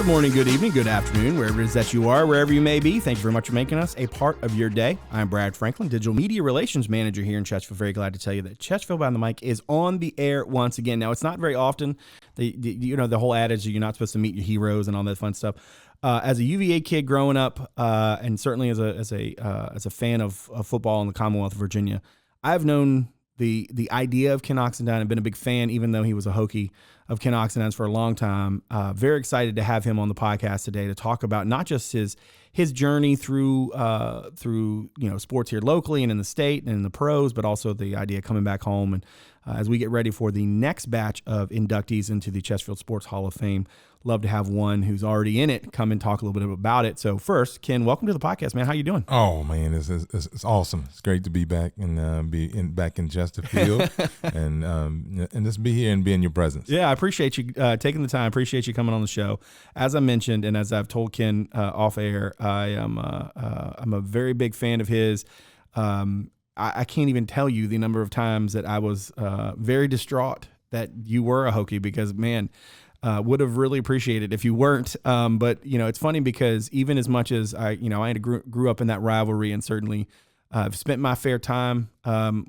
Good morning, good evening, good afternoon, wherever it is that you are, wherever you may be. Thank you very much for making us a part of your day. I'm Brad Franklin, Digital Media Relations Manager here in Chesterfield. Very glad to tell you that Chesterfield Behind the Mic is on the air once again. Now, it's not very often. The whole adage, you're not supposed to meet your heroes and all that fun stuff. As a UVA kid growing up, and certainly as a fan of football in the Commonwealth of Virginia, I've known the idea of Ken Oxendine. I've been a big fan, even though he was a Hokie, of Ken Oxendine's for a long time. Very excited to have him on the podcast today to talk about not just his journey through sports here locally and in the state and in the pros, but also the idea of coming back home. And as we get ready for the next batch of inductees into the Chesterfield Sports Hall of Fame, love to have one who's already in it come and talk a little bit about it. So first, Ken, welcome to the podcast, man. How you doing? Oh man, it's awesome. It's great to be back and back in Chesterfield and just be here and be in your presence. Yeah, I appreciate you taking the time. I appreciate you coming on the show. As I mentioned, and as I've told Ken off air, I'm a very big fan of his. I can't even tell you the number of times that I was very distraught that you were a Hokie because, man, would have really appreciated if you weren't. But, it's funny because even as much as I grew up in that rivalry and certainly I've spent my fair time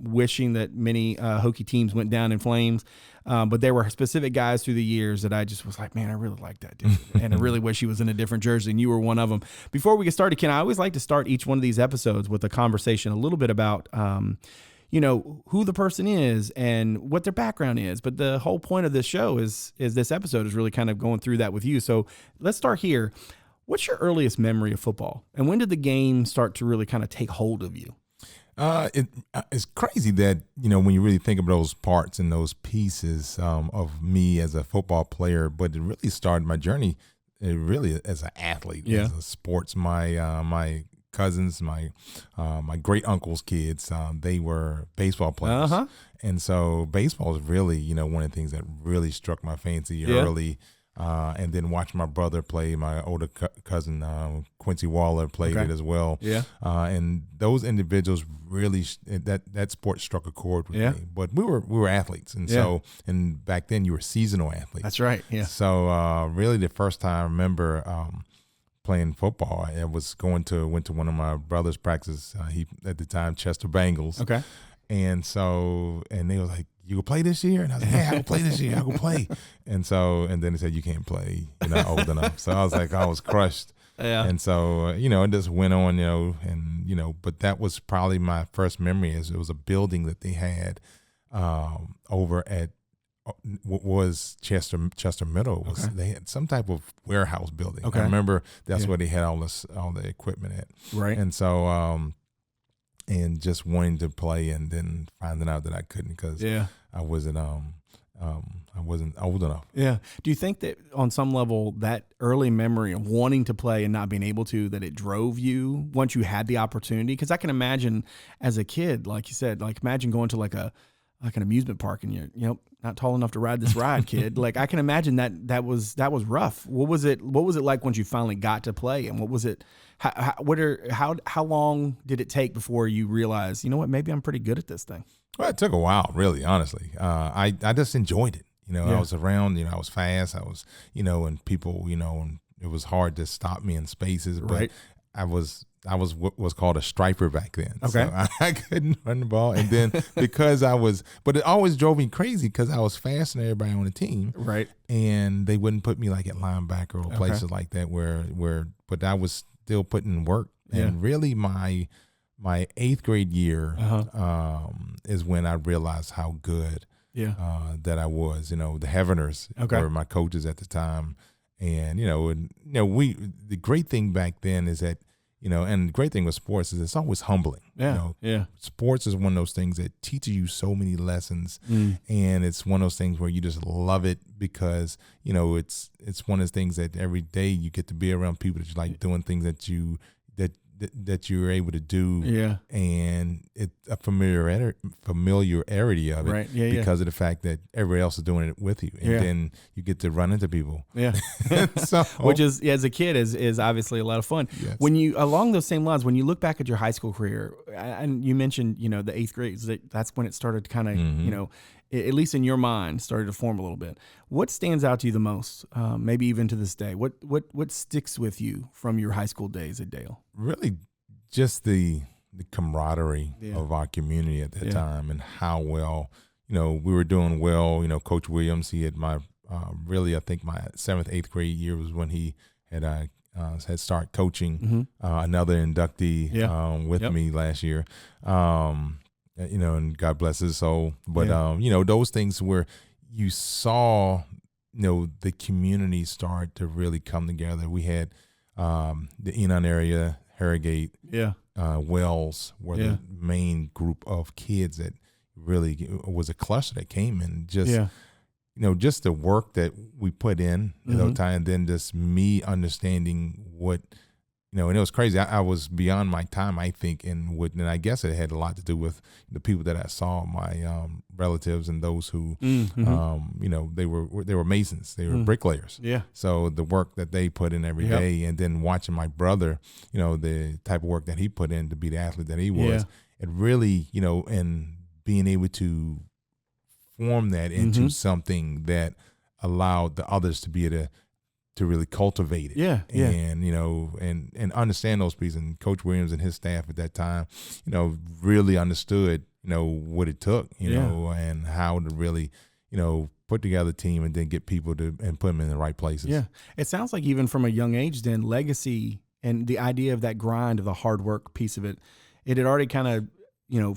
wishing that many Hokie teams went down in flames. But there were specific guys through the years that I just was like, man, I really like that dude. And I really wish he was in a different jersey, and you were one of them. Before we get started, Ken, I always like to start each one of these episodes with a conversation a little bit about, who the person is and what their background is. But the whole point of this show is this episode is really kind of going through that with you. So let's start here. What's your earliest memory of football? And when did the game start to really kind of take hold of you? It's crazy that, when you really think of those parts and those pieces of me as a football player, but it really started my journey really as an athlete, as a sports. My cousins, my great uncle's kids, they were baseball players. Uh-huh. And so baseball is really, one of the things that really struck my fancy early. And then watch my brother play. My older cousin, Quincy Waller, played it as well. Yeah. And those individuals really that sport struck a chord with me. But we were athletes, and so back then you were seasonal athletes. That's right. Yeah. So really, the first time I remember playing football, I went to one of my brother's practices. He at the time Chester Bengals. Okay. And they were like, "You will play this year?" And I was like, "Yeah, I will play this year. I will play." And then they said, "You can't play. You're not old enough." So I was like, I was crushed. Yeah. And so, it just went on, but that was probably my first memory. It was a building that they had over at what was Chester Middle. They had some type of warehouse building. Okay. I remember that's where they had all the equipment at. Right. And so, and just wanting to play, and then finding out that I couldn't because I wasn't old enough. Yeah. Do you think that on some level that early memory of wanting to play and not being able to, that it drove you once you had the opportunity? Because I can imagine as a kid, like you said, imagine going to an amusement park and you're not tall enough to ride this ride, kid. I can imagine that was rough. What was it like once you finally got to play, and what was it? How long did it take before you realized, maybe I'm pretty good at this thing? Well, it took a while, really, honestly. I just enjoyed it. I was around, I was fast. I was, and people, and it was hard to stop me in spaces, but right. I was what was called a striper back then. Okay. So I couldn't run the ball. And then but it always drove me crazy because I was faster than everybody on the team. Right. And they wouldn't put me at linebacker or places like that but I was still putting in work. And really my 8th grade year is when I realized how good that I was. The Heaveners were my coaches at the time. And, the great thing back then is that, and the great thing with sports is it's always humbling. Sports is one of those things that teaches you so many lessons, and it's one of those things where you just love it because it's one of those things that every day you get to be around people that you like doing things that you're able to do. Yeah, and a familiarity of it, right. Yeah, because of the fact that everybody else is doing it with you, and then you get to run into people. Yeah, so, which is as a kid is obviously a lot of fun. Yes. When you along those same lines, when you look back at your high school career, and you mentioned the 8th grade, that's when it started to kind of at least in your mind started to form a little bit. What stands out to you the most, maybe even to this day? What sticks with you from your high school days at Dale? Really, just the camaraderie of our community at that time, and how well, we were doing well. Coach Williams, he had my, really, I think my 7th, 8th grade year was when he had started coaching another inductee with me last year. And God bless his soul. But, those things where you saw, the community start to really come together. We had the Enon area, Harrogate, Wells were the main group of kids that really was a cluster that came in. Just the work that we put in at that time, and then just me understanding what, and it was crazy. I was beyond my time, I think, and I guess it had a lot to do with the people that I saw, my relatives and those who, they were masons, they were bricklayers. Yeah. So the work that they put in every day, and then watching my brother, the type of work that he put in to be the athlete that he was, it really, and being able to form that into something that allowed the others to be able to really cultivate it. And, and understand those pieces. And Coach Williams and his staff at that time, really understood, what it took, and how to really, put together a team and then get people and put them in the right places. Yeah. It sounds like even from a young age, then legacy and the idea of that grind, of the hard work piece of it, it had already kind of,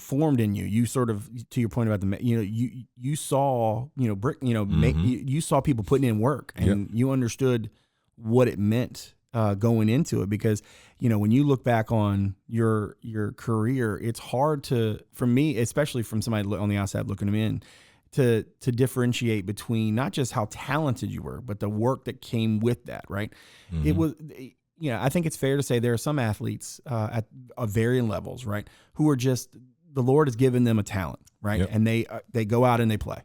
formed in you. You sort of, to your point about you saw, you saw people putting in work, and you understood what it meant going into it, because, when you look back on your career, it's hard to, for me, especially from somebody on the outside looking in, to differentiate between not just how talented you were, but the work that came with that. Right. It was, I think it's fair to say there are some athletes at varying levels, right, who are just, the Lord has given them a talent, right, and they go out and they play.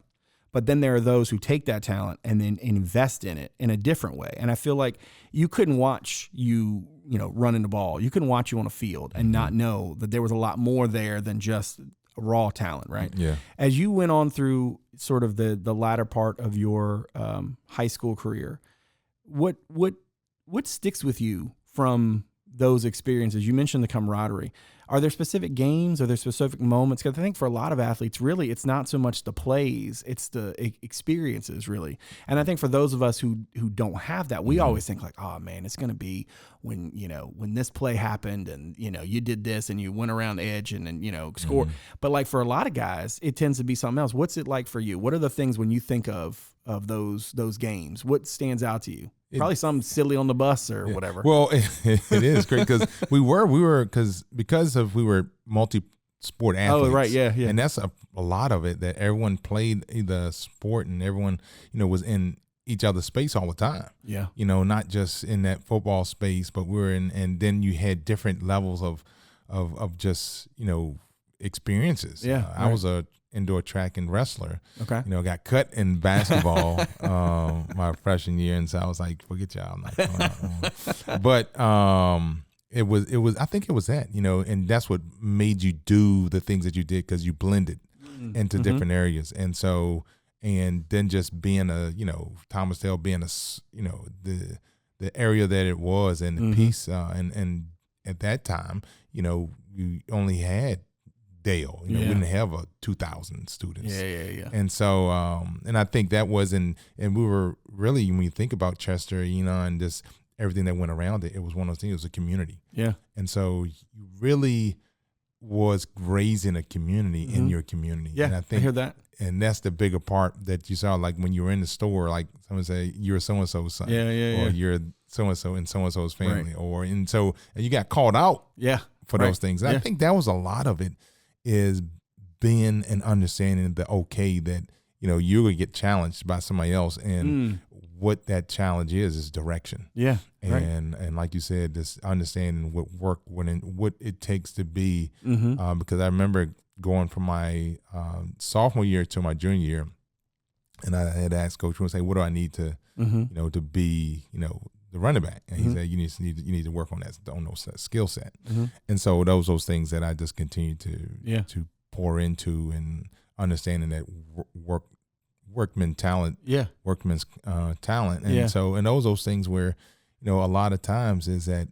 But then there are those who take that talent and then invest in it in a different way. And I feel like you couldn't watch you running the ball. You couldn't watch you on a field and not know that there was a lot more there than just raw talent, right? Yeah. As you went on through sort of the latter part of your high school career, what sticks with you from those experiences? You mentioned the camaraderie. Are there specific games? Are there specific moments? Because I think for a lot of athletes, really, it's not so much the plays, it's the experiences, really. And I think for those of us who don't have that, we always think like, oh man, it's going to be when this play happened and, you did this and you went around the edge and then, scored. But like for a lot of guys, it tends to be something else. What's it like for you? What are the things when you think of those games? What stands out to you? Probably something silly on the bus or whatever. Well, it is great because we were we were multi-sport athletes. Oh, right, yeah. And that's a lot of it, that everyone played the sport and everyone, was in each other's space all the time. Yeah. Not just in that football space, but we were in, and then you had different levels of just, experiences. Yeah. I was a indoor track and wrestler. Okay. Got cut in basketball my freshman year, and so I was like, forget y'all, I'm not going out. But it was I think it was that, and that's what made you do the things that you did, because you blended into different areas. And so, and then just being Thomasdale being the area that it was, and the piece and at that time, you only had Dale, we didn't have 2,000 students. Yeah. And so, and I think that was and we were really, when you think about Chester, and just everything that went around it, it was one of those things. It was a community. Yeah. And so you really was raising a community in your community. Yeah. And I hear that. And that's the bigger part that you saw, like when you were in the store, like someone say, you're so-and-so's son. Or you're so-and-so in so-and-so's family. Right. And you got called out for those things. And I think that was a lot of it, is being and understanding the okay that, you're going to get challenged by somebody else. And what that challenge is direction. Yeah. And like you said, this understanding what it takes to be, because I remember going from my sophomore year to my junior year, and I had asked Coach Wrenn, say, what do I need to, to be, the running back? And he said, you need to work on those skill set. And so those things that I just continue to pour into, and understanding that workman's talent. And so, and those things where, a lot of times is that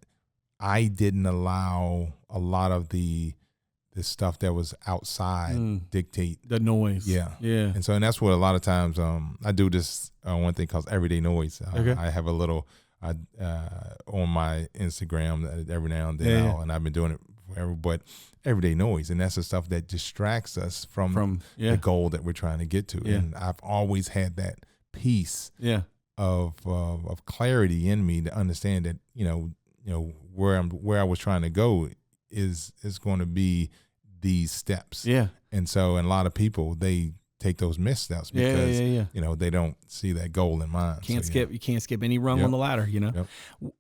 I didn't allow a lot of the stuff that was outside dictate the noise. Yeah. And so, and that's what a lot of times I do this one thing called everyday noise. I have a little on my Instagram every now and then, and I've been doing it forever, but everyday noise, and that's the stuff that distracts us from the goal that we're trying to get to. And I've always had that piece of clarity in me to understand that where I was trying to go is going to be these steps. And so, and a lot of people, they take those missteps because they don't see that goal in mind. You can't skip any rung on the ladder,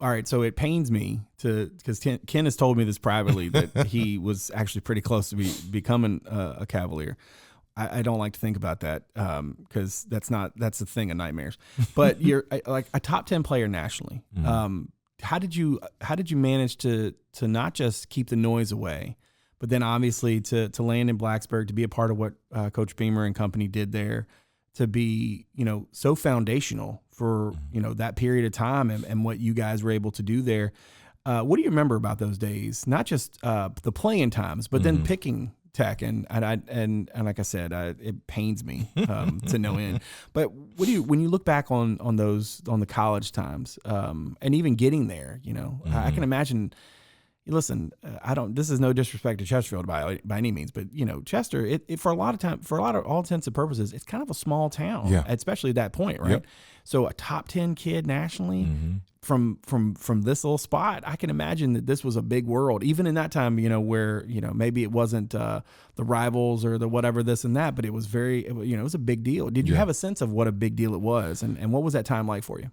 All right, so it pains me because Ken has told me this privately that he was actually pretty close to becoming a Cavalier. I don't like to think about that because that's the thing of nightmares. But you're like a top 10 player nationally. How did you manage to not just keep the noise away, but then obviously to land in Blacksburg, to be a part of what Coach Beamer and company did there, to be, so foundational for, that period of time and what you guys were able to do there. What do you remember about those days? Not just the playing times, but then picking Tech. And like I said, it pains me to no end. But when you look back on the college times and even getting there, I can imagine. Listen, this is no disrespect to Chesterfield by any means, but Chester, for all intents and purposes, it's kind of a small town, especially at that point, right? So a top 10 kid nationally from this little spot, I can imagine that this was a big world, even in that time, where maybe it wasn't the rivals or the whatever this and that, but it was it was a big deal. Did you have a sense of what a big deal it was, and what was that time like for you?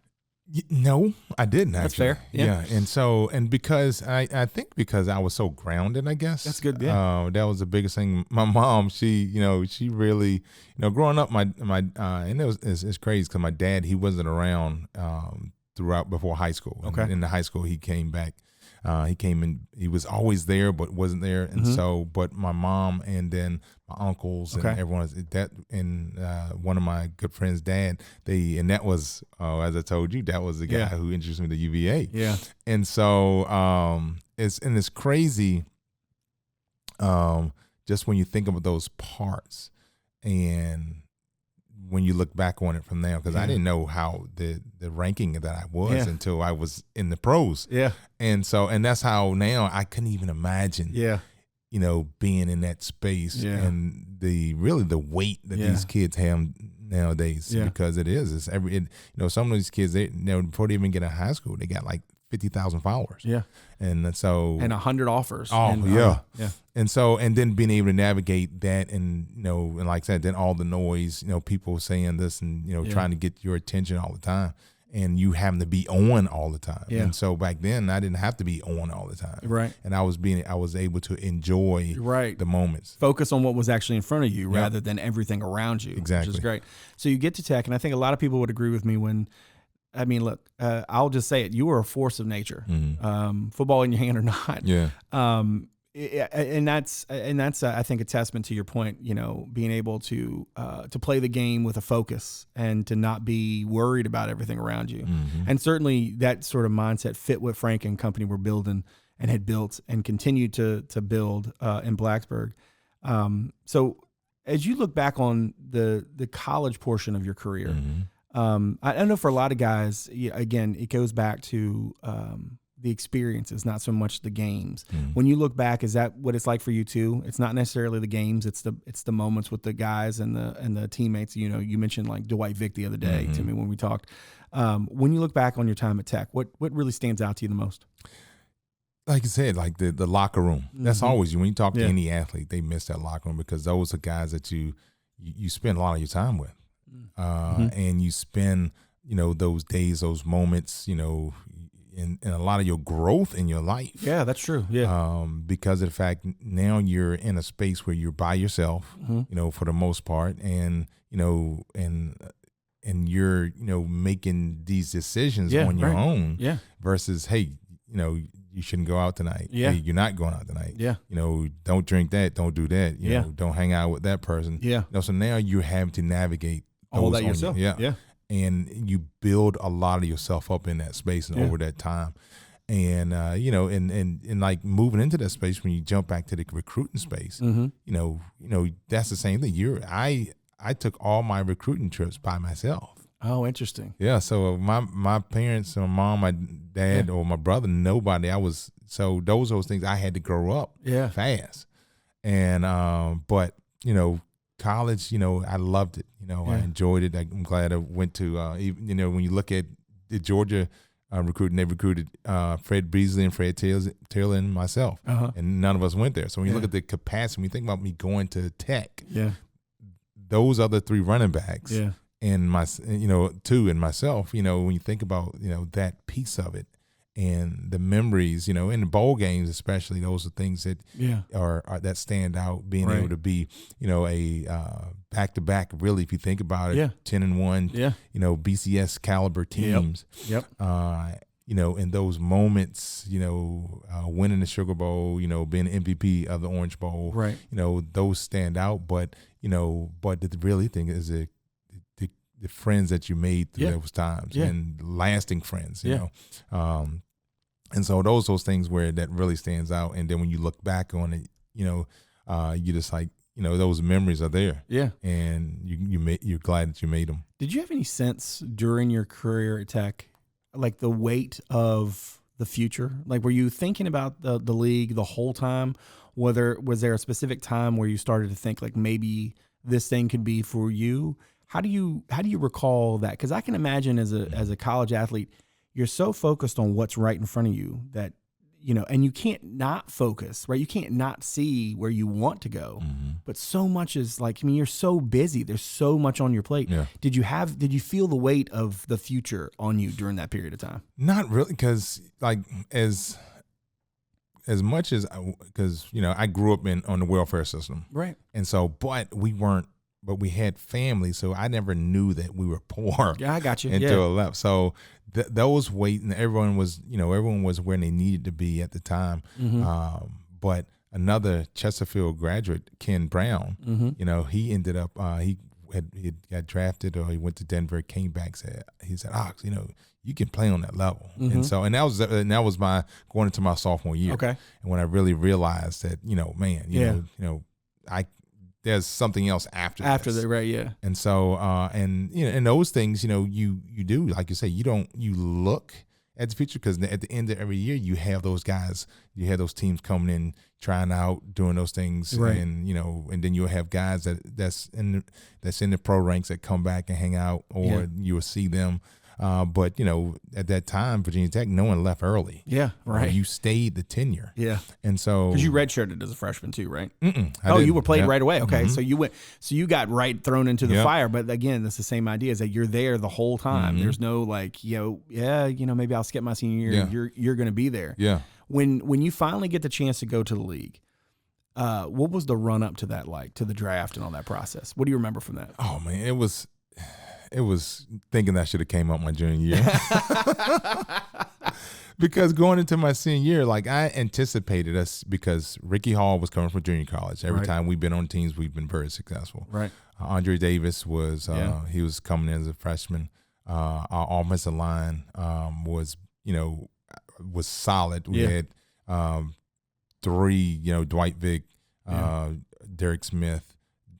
No, I didn't actually. That's fair. Yeah. And so, and because I think because I was so grounded, I guess. That's good. Yeah. That was the biggest thing. My mom, she really, growing up, and it's crazy because my dad, he wasn't around throughout before high school. Okay. And in the high school, he came back. He came in. He was always there, but wasn't there. And so, but my mom and then my uncles and everyone and one of my good friends' dad. That was as I told you, that was the guy who introduced me to UVA. Yeah. And so it's crazy. Just when you think of those parts and when you look back on it from there, because I didn't know how the ranking that I was until I was in the pros. Yeah. And so, and that's how now I couldn't even imagine, being in that space and the weight that these kids have nowadays, because it's some of these kids, before they even get out of high school, they got like 50,000 followers. Yeah. And so, and 100 offers. Oh, yeah. And so, and then being able to navigate that and, and like I said, then all the noise, people saying this and, trying to get your attention all the time and you having to be on all the time. Yeah. And so back then I didn't have to be on all the time. Right. And I was able to enjoy the moments. Focus on what was actually in front of you rather than everything around you. Exactly. Which is great. So you get to Tech, and I think a lot of people would agree with me look, I'll just say it. You were a force of nature, football in your hand or not. Yeah. And that's I think a testament to your point. Being able to play the game with a focus and to not be worried about everything around you. And certainly that sort of mindset fit what Frank and company were building and had built and continue to build in Blacksburg. So as you look back on the college portion of your career. I know for a lot of guys, again, it goes back to the experiences, not so much the games. When you look back, is that what it's like for you too? It's not necessarily the games; it's the moments with the guys and the teammates. You mentioned like Dwight Vick the other day to me when we talked. When you look back on your time at Tech, what really stands out to you the most? Like you said, like the locker room. That's always when you talk to any athlete, they miss that locker room because those are guys that you spend a lot of your time with. And you spend, those days, those moments, in a lot of your growth in your life. Yeah, that's true. Yeah. Because of the fact now you're in a space where you're by yourself, for the most part, and and you're making these decisions on your own. Yeah. Versus, hey, you shouldn't go out tonight. Yeah. Hey, you're not going out tonight. Yeah. Don't drink that. Don't do that. You know, don't hang out with that person. Yeah. So now you're having to navigate all that yourself. Yeah. And you build a lot of yourself up in that space and over that time. And, and like moving into that space, when you jump back to the recruiting space, that's the same thing. I took all my recruiting trips by myself. Oh, interesting. Yeah. So my parents, my mom, my dad, or my brother, nobody. So those things I had to grow up fast. And, but, college, I loved it. I enjoyed it. I'm glad I went to, when you look at the Georgia recruiting, they recruited Fred Beasley and Fred Taylor and myself, and none of us went there. So when you look at the capacity, when you think about me going to Tech, those other three running backs, and two and myself, when you think about that piece of it. And the memories, in the bowl games especially, those are things that are that stand out. Being able to be, a back-to-back, really, if you think about it, 10-1, BCS caliber teams. Yep. In those moments, winning the Sugar Bowl, being MVP of the Orange Bowl, those stand out. But the really thing is the friends that you made through those times and lasting friends, you know. And so those things where that really stands out. And then when you look back on it, you just like, those memories are there. Yeah. And you're glad that you made them. Did you have any sense during your career at Tech, like the weight of the future? Like, were you thinking about the league the whole time? Was there a specific time where you started to think like maybe this thing could be for you? How do you recall that? Because I can imagine as a college athlete, you're so focused on what's right in front of you that, and you can't not focus, right? You can't not see where you want to go. Mm-hmm. But so much is like, you're so busy. There's so much on your plate. Yeah. Did you feel the weight of the future on you during that period of time? Not really, because like as much as I grew up on the welfare system, right? And so, but we had family, so I never knew that we were poor. Yeah, I got you. Until I left. So those waiting, everyone was where they needed to be at the time. Mm-hmm. But another Chesterfield graduate, Ken Brown, mm-hmm. He ended up he got drafted, or he went to Denver, came back, he said, Ox, you can play on that level. Mm-hmm. And that was my going into my sophomore year. Okay. And when I really realized that, there's something else after this. Right, yeah. And so, and those things, you do, like you say, you look at the future, because at the end of every year, you have those guys, you have those teams coming in, trying out, doing those things, right. And and then you'll have guys that's in the pro ranks that come back and hang out, or you'll see them. But at that time, Virginia Tech, no one left early. Yeah, right. You stayed the tenure. Yeah, and so because you redshirted as a freshman too, right? Mm-mm, you were played right away. Okay, mm-hmm. so you got thrown into the fire. But again, that's the same idea: is that you're there the whole time. Mm-hmm. There's no like, maybe I'll skip my senior year. Yeah. You're going to be there. Yeah. When you finally get the chance to go to the league, what was the run up to that like, to the draft and all that process? What do you remember from that? Oh man, it was thinking that should have came up my junior year. Because going into my senior year, like I anticipated us, because Ricky Hall was coming from junior college. Every time we've been on teams, we've been very successful. Right. Andre Davis was he was coming in as a freshman. Our offensive line was solid. We had three, Dwight Vick, Derek Smith,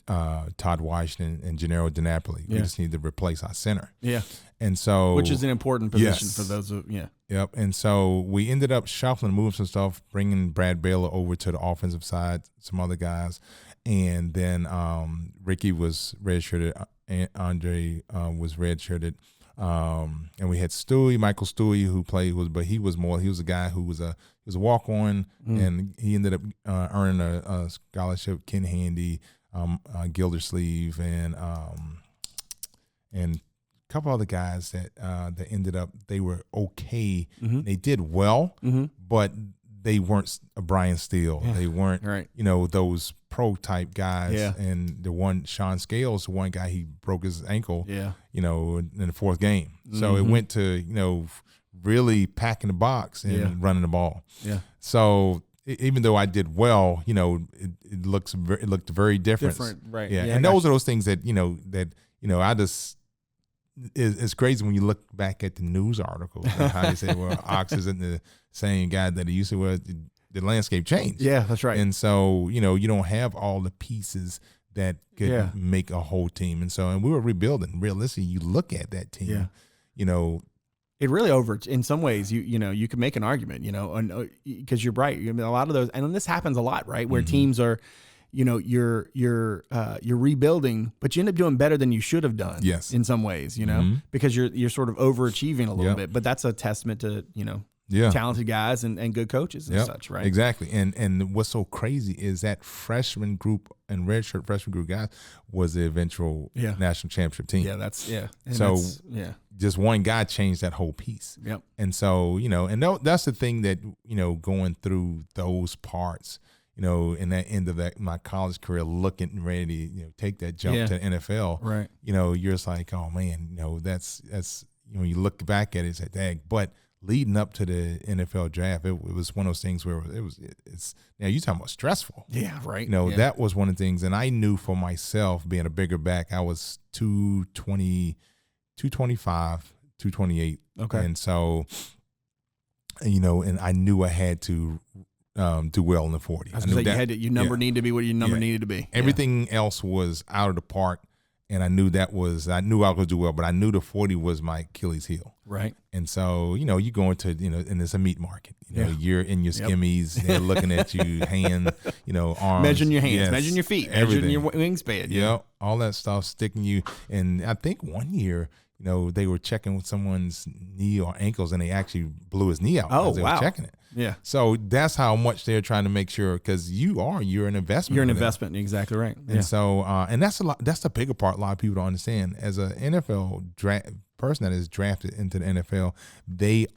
Todd Washington, and Gennaro DiNapoli. We just need to replace our center. Yeah. And so, which is an important position for those who, Yep. And so we ended up shuffling, moving some stuff, bringing Brad Baylor over to the offensive side, some other guys. And then Ricky was redshirted, and Andre was redshirted. And we had Michael Stewie, who played, but he was a guy who was a walk-on, and he ended up earning a scholarship. Ken Handy, Gildersleeve, and couple other guys that that ended up, they were okay. They did well, but they weren't a Brian Steele. Yeah. They weren't, Right. you know, those pro type guys. Yeah. And the one, Sean Scales, the one guy, he broke his ankle, Yeah. you know, in the fourth game. So it went to, you know, really packing the box and running the ball. Yeah. So even though I did well, you know, it looked very different. Right. Yeah. And those are those things that, you know, I just, it's crazy when you look back at the news articles and how they say, well, Ox isn't the same guy that he used to. Well, the landscape changed. Yeah, that's right. And so, you know, you don't have all the pieces that could make a whole team. And so, and we were rebuilding. Realistically, you look at that team, you know, it really in some ways, you know, you can make an argument, you know, because you're right. I mean, a lot of those, and this happens a lot, right? Where teams are, you know, you're rebuilding, but you end up doing better than you should have done. Yes. In some ways, you know, because you're sort of overachieving a little bit, but that's a testament to, you know, talented guys and good coaches and such, right? Exactly. And what's so crazy is that freshman group and redshirt freshman group guys was the eventual national championship team. Yeah, And so just one guy changed that whole piece. Yep. And so, you know, and that's the thing that, you know, going through those parts, you know, in that end of my college career, looking ready to, you know, take that jump to the NFL, right? You know, you're just like, oh man, you know, that's you know, you look back at it, it's like, dang. But leading up to the NFL draft, it was one of those things where it's now you talking about stressful. Yeah, right. You know, that was one of the things, and I knew for myself, being a bigger back, I was 220, 225, 228. Okay. And so, you know, and I knew I had to do well in the 40. I knew that your number needed to be what your number needed to be. Everything else was out of the park, and I knew I was going to do well, but I knew the 40 was my Achilles heel. Right. And so, you know, you go into, you know, and it's a meat market. You know, you're in your skimmies, they're looking at you, hand, you know, arms. Measuring your hands, measuring your feet, everything. measuring your wingspan. Yeah, all that stuff sticking you. And I think one year, you know, they were checking with someone's knee or ankles, and they actually blew his knee out as they were checking it. Yeah. So that's how much they're trying to make sure, because you're an investment. You're an investment. You're exactly right. And so, and that's that's the bigger part a lot of people don't understand. As an NFL person that is drafted into the NFL, they're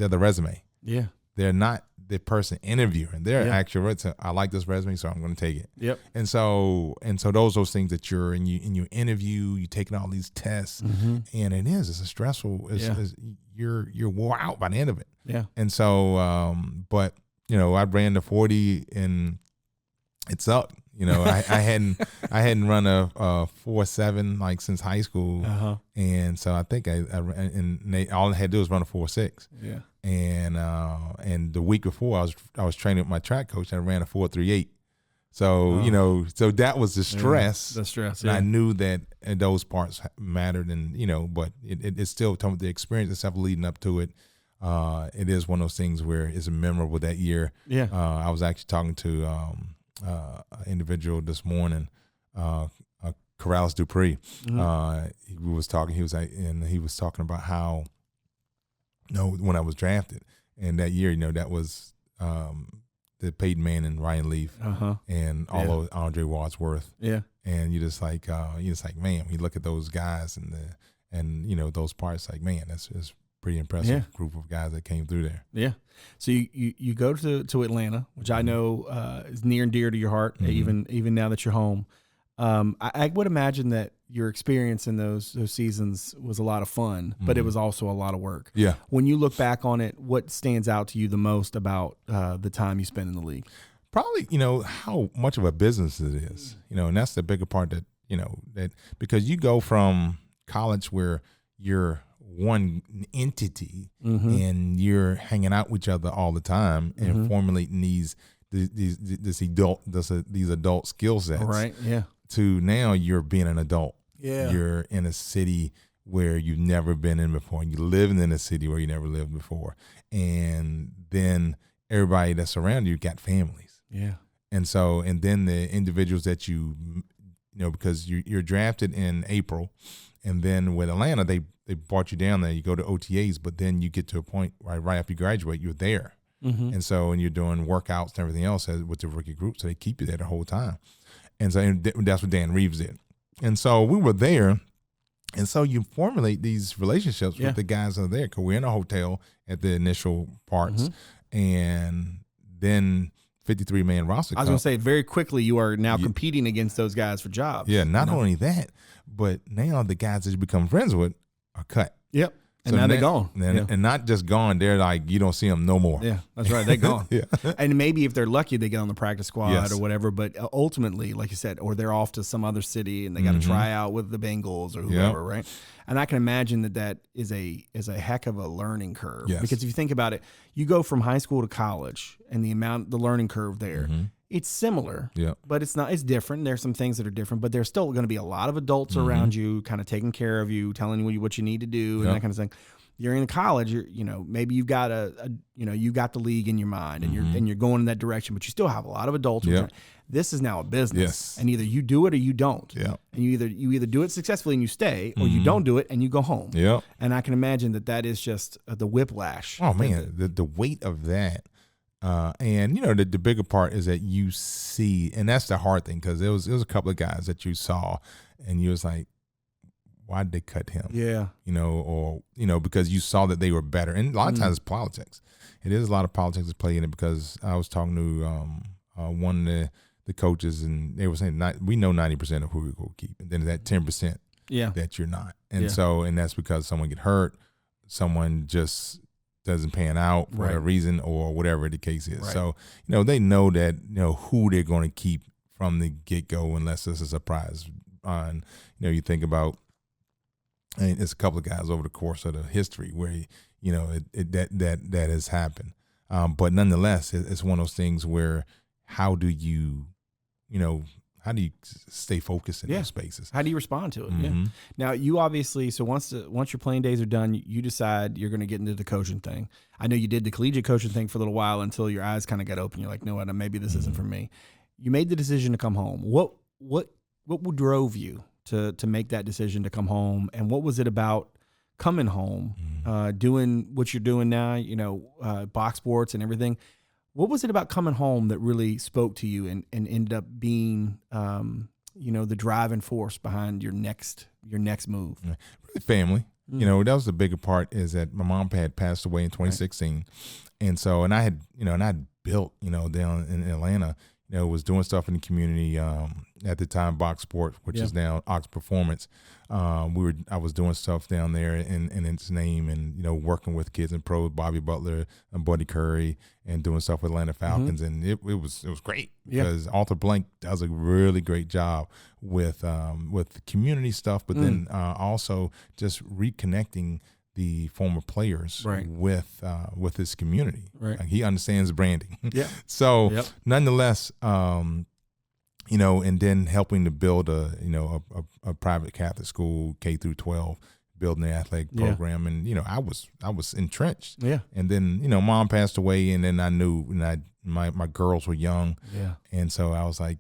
the resume. Yeah. They're not the person interviewing. They're actually, I like this resume, so I'm going to take it. Yep. And so those things that you're in your interview, you taking all these tests, and it's a stressful. You're wore out by the end of it. Yeah. And so, but you know, I ran the 40 and it sucked. You know, I hadn't run a 4.7 like since high school, and so I think I ran, and all I had to do was run a 4.6. Yeah. And the week before I was training with my track coach, and I ran a 4.38. So you know, so that was the stress. The stress. And I knew that those parts mattered, and you know, but it's still the experience itself leading up to it. It is one of those things where it's memorable that year. Yeah. I was actually talking to an individual this morning, Corrales Dupree. He was talking about how, you know, when I was drafted, and that year, you know, that was the Peyton Manning, Ryan Leaf, and all of Andre Wadsworth. Yeah. And you're just like, man, you look at those guys and you know, those parts, like, man, that's pretty impressive group of guys that came through there. Yeah. So you go to Atlanta, which I know is near and dear to your heart, even now that you're home. I would imagine that your experience in those seasons was a lot of fun, but it was also a lot of work. Yeah. When you look back on it, what stands out to you the most about the time you spent in the league? Probably, you know, how much of a business it is, you know, and that's the bigger part that, you know, that because you go from college where you're one entity and you're hanging out with each other all the time and formulating these adult skill sets. Right. Yeah. To now you're being an adult. Yeah. You're in a city where you've never been in before, and you're living in a city where you never lived before. And then everybody that's around you got families. Yeah. And so, and then the individuals that you know, because you're drafted in April, and then with Atlanta, they brought you down there, you go to OTAs, but then you get to a point right after you graduate, you're there. And so, and you're doing workouts and everything else with the rookie group, so they keep you there the whole time. And so that's what Dan Reeves did. And so we were there, And so you formulate these relationships with the guys that are there. Because we're in a hotel at the initial parts, and then 53-man roster. I was going to say, very quickly, you are now competing against those guys for jobs. Yeah, not only that, but now the guys that you become friends with are cut. Yep. And so now they're gone. And not just gone, they're like, you don't see them no more. Yeah, that's right. They're gone. And maybe if they're lucky, they get on the practice squad or whatever. But ultimately, like you said, or they're off to some other city and they got to try out with the Bengals or whoever, right? And I can imagine that is a heck of a learning curve. Yes. Because if you think about it, you go from high school to college and the learning curve there. It's similar, but it's different. There's some things that are different, but there's still going to be a lot of adults around you, kind of taking care of you, telling you what you need to do and that kind of thing. You're in college, maybe you've got you got the league in your mind and you're going in that direction, but you still have a lot of adults. This is now a business, and either you do it or you don't. And you either do it successfully and you stay, or you don't do it and you go home. And I can imagine that is just the whiplash. Oh man, the weight of that. And the bigger part is that you see, and that's the hard thing, because it was a couple of guys that you saw and you was like, why did they cut him? Because you saw that they were better. And a lot of times it's politics. It is a lot of politics to play in it, because I was talking to one of the coaches, and they were saying, we know 90% of who we're going to keep, and then that 10% that you're not. And so, and that's because someone get hurt, someone just doesn't pan out for whatever reason, or whatever the case is. So, they know that, who they're going to keep from the get-go, unless it's a surprise. And, you think about, and it's a couple of guys over the course of the history where, that has happened. But nonetheless, it's one of those things where how do you stay focused in those spaces? How do you respond to it? Now, you obviously, so once your playing days are done, you decide you're going to get into the coaching thing. I know you did the collegiate coaching thing for a little while until your eyes kind of got open. You're like, no, what, maybe this isn't for me. You made the decision to come home. What drove you to make that decision to come home, and what was it about coming home, doing what you're doing now, box sports and everything? What was it about coming home that really spoke to you and ended up being, the driving force behind your next move? Really family. That was the bigger part, is that my mom had passed away in 2016. And so, and I had, and I'd built, down in Atlanta, was doing stuff in the community, at the time, Box Sport, which is now Ox Performance. I was doing stuff down there in its name, and working with kids and pros, Bobby Butler and Buddy Curry, and doing stuff with Atlanta Falcons, and it was great, because Arthur Blank does a really great job with community stuff, but then also just reconnecting the former players with his community. Like, he understands branding. So nonetheless, and then helping to build a private Catholic school, K through 12, building the athletic program. And, I was entrenched. And then, mom passed away, and then I knew, and my girls were young. And so I was like,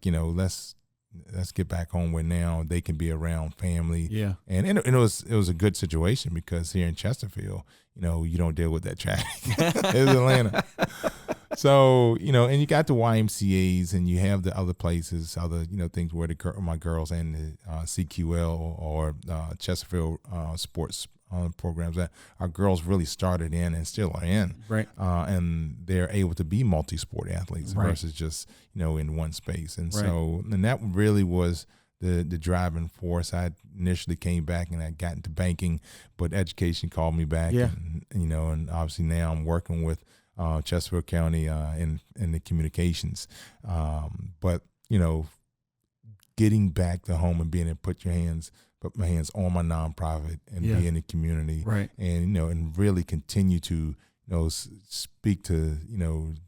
let's get back home where now they can be around family. And it was a good situation, because here in Chesterfield, you don't deal with that traffic. It's Atlanta. So, and you got the YMCAs, and you have the other places, other, things where my girls and the CQL or Chesterfield sports programs that our girls really started in and still are in. And they're able to be multi-sport athletes versus just, in one space. And so, and that really was the driving force. I initially came back and I got into banking, but education called me back. And, and obviously now I'm working with Chesterfield County in the communications. But, getting back to home and being able to put my hands on my nonprofit and be in the community, and and really continue to speak to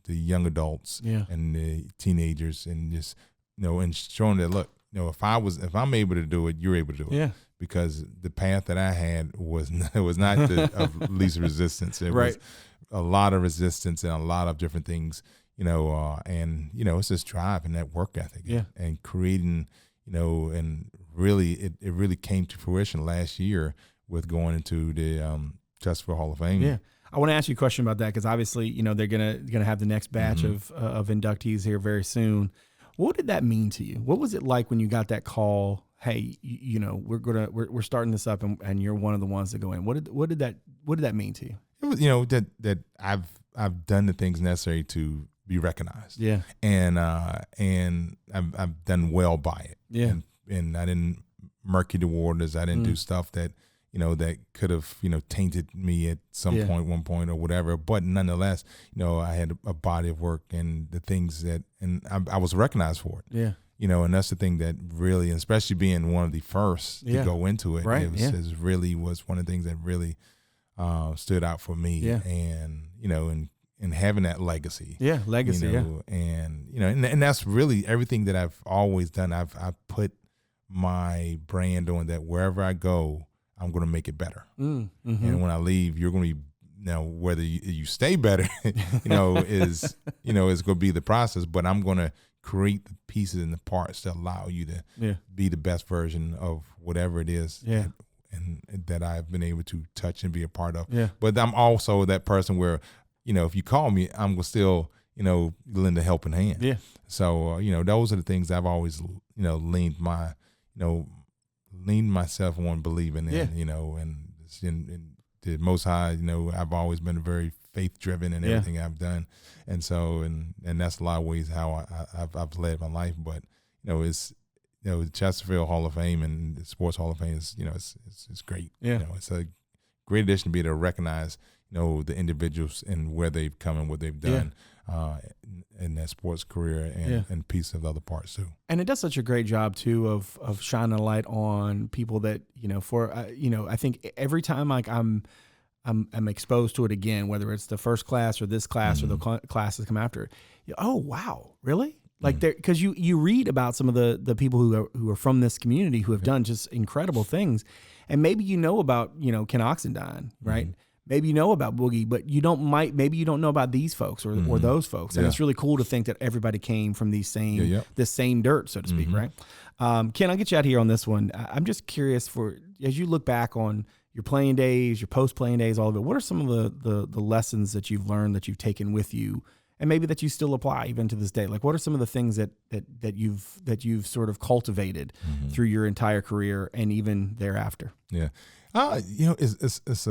the young adults and the teenagers, and just and showing that, look, if I'm able to do it, you're able to do it. Because the path that I had was not the of least resistance. It was a lot of resistance and a lot of different things, and it's this drive and that work ethic, and creating, and really it really came to fruition last year with going into the Chesterfield Hall of Fame. I want to ask you a question about that, because obviously, they're gonna have the next batch of inductees here very soon. What did that mean to you? What was it like when you got that call? hey, we're starting this up, and you're one of the ones that go in. What did that mean to you? It was, that I've done the things necessary to be recognized. Yeah. And I've done well by it. Yeah. And I didn't murky the waters. I didn't do stuff that, that could have, tainted me at one point or whatever. But nonetheless, I had a body of work and the things and I was recognized for it. Yeah. And that's the thing that really, especially being one of the first to go into it, right. it really was one of the things that really stood out for me. Yeah. And, and having that legacy. Yeah, legacy, and that's really everything that I've always done. I've put my brand on that wherever I go, I'm going to make it better. Mm-hmm. And when I leave, you're going to be, whether you stay better, is going to be the process, but I'm going to create the pieces and the parts that allow you to be the best version of whatever it is. Yeah. And that I've been able to touch and be a part of. Yeah. But I'm also that person where, if you call me, I'm going to still, lend a helping hand. Yeah. So, those are the things I've always, leaned myself on believing in, and the Most High, I've always been very faith driven in everything I've done. And so, and that's a lot of ways how I've led my life. But, it's, the Chesterfield Hall of Fame and the Sports Hall of Fame is, it's great. Yeah. It's a great addition to be able to recognize, the individuals and where they've come and what they've done in their sports career and piece of the other parts too. And it does such a great job too of shining a light on people that, I think every time like I'm exposed to it again, whether it's the first class or this class or the classes come after it. Oh, wow. Really? Like because you read about some of the people who are from this community who have done just incredible things. And maybe about, Ken Oxendine, right? Mm-hmm. Maybe you know about Boogie, but maybe you don't know about these folks or those folks. And it's really cool to think that everybody came from this same dirt, so to speak, right? Ken, I'll get you out here on this one. I'm just curious as you look back on your playing days, your post-playing days, all of it, what are some of the lessons that you've learned that you've taken with you and maybe that you still apply even to this day? Like, what are some of the things that you've sort of cultivated through your entire career and even thereafter? Yeah. It's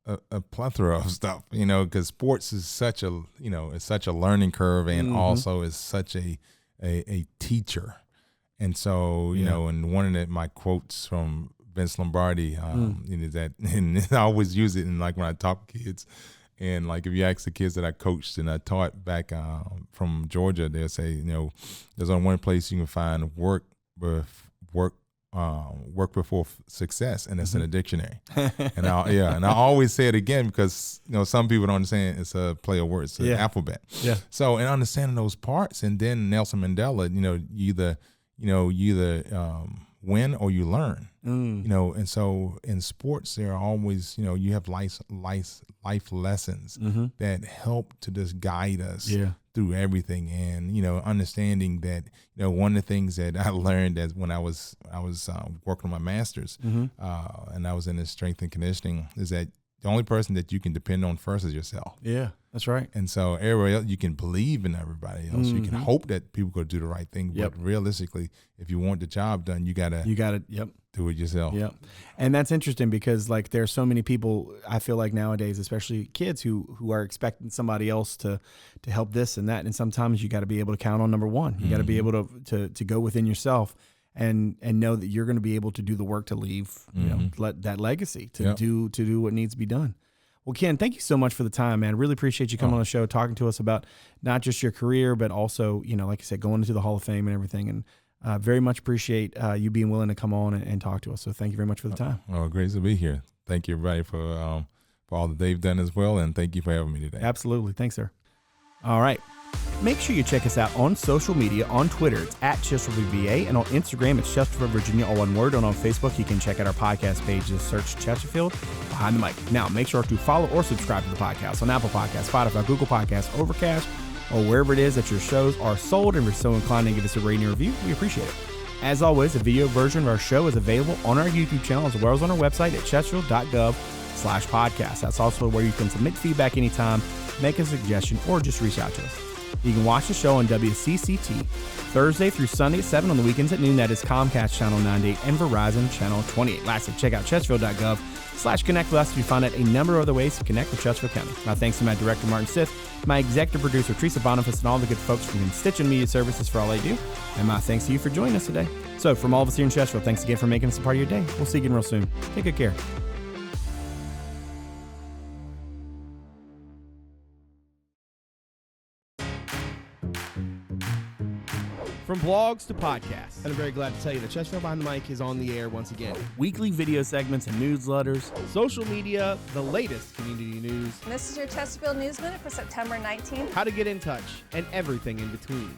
a plethora of stuff, because sports is such a, it's such a learning curve and also is such a teacher. And so, and one of my quotes from Vince Lombardi, that, and I always use it in like when I talk to kids. And like if you ask the kids that I coached and I taught back from Georgia, they'll say, there's only one place you can find work before success, and it's in a dictionary. And I always say it again because some people don't understand it's a play of words, it's an alphabet. Yeah. So in understanding those parts, and then Nelson Mandela, you either win or you learn. And so in sports there are always you have life lessons that help to just guide us through everything. And understanding that one of the things that I learned as when I was working on my master's and I was in the strength and conditioning is that the only person that you can depend on first is yourself. Yeah, that's right. And so everybody else, you can believe in everybody else. You can hope that people go do the right thing. But realistically, if you want the job done, you gotta do it yourself. Yep. And that's interesting because like there's so many people I feel like nowadays, especially kids who are expecting somebody else to help this and that. And sometimes you got to be able to count on number one. You got to be able to go within yourself and know that you're going to be able to do the work to leave, that legacy to do what needs to be done. Well, Ken, thank you so much for the time, man. Really appreciate you coming on the show, talking to us about not just your career, but also, like I said, going into the Hall of Fame and everything. And very much appreciate you being willing to come on and talk to us. So thank you very much for the time. Oh, great to be here. Thank you, everybody, for all that they've done as well. And thank you for having me today. Absolutely. Thanks, sir. All right. Make sure you check us out on social media. On Twitter, it's at Chesterfield VA, and on Instagram, it's Chesterfield Virginia, all one word. And on Facebook, you can check out our podcast page. Just search Chesterfield Behind the Mic. Now, make sure to follow or subscribe to the podcast on Apple Podcasts, Spotify, Google Podcasts, Overcast, or wherever it is that your shows are sold. And if you're so inclined to give us a rating and review, we appreciate it. As always, a video version of our show is available on our YouTube channel as well as on our website at Chesterfield.gov/podcast. That's also where you can submit feedback anytime, make a suggestion, or just reach out to us. You can watch the show on WCCT Thursday through Sunday at 7, on the weekends at noon. That is Comcast Channel 98 and Verizon Channel 28. Lastly, check out Chesterfield.gov/connect with us to find out a number of other ways to connect with Chesterfield County. My thanks to my director, Martin Stith, my executive producer, Teresa, Bonifas, and all the good folks from Constituent Media Services for all they do. And my thanks to you for joining us today. So from all of us here in Chesterfield, thanks again for making us a part of your day. We'll see you again real soon. Take good care. From blogs to podcasts. And I'm very glad to tell you that Chesterfield Behind the Mic is on the air once again. Weekly video segments and newsletters. Social media, the latest community news. And this is your Chesterfield News Minute for September 19th. How to get in touch, and everything in between.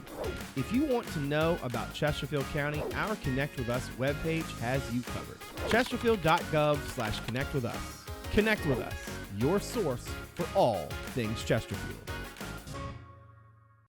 If you want to know about Chesterfield County, our Connect With Us webpage has you covered. Chesterfield.gov/connect with us. Connect with us, your source for all things Chesterfield.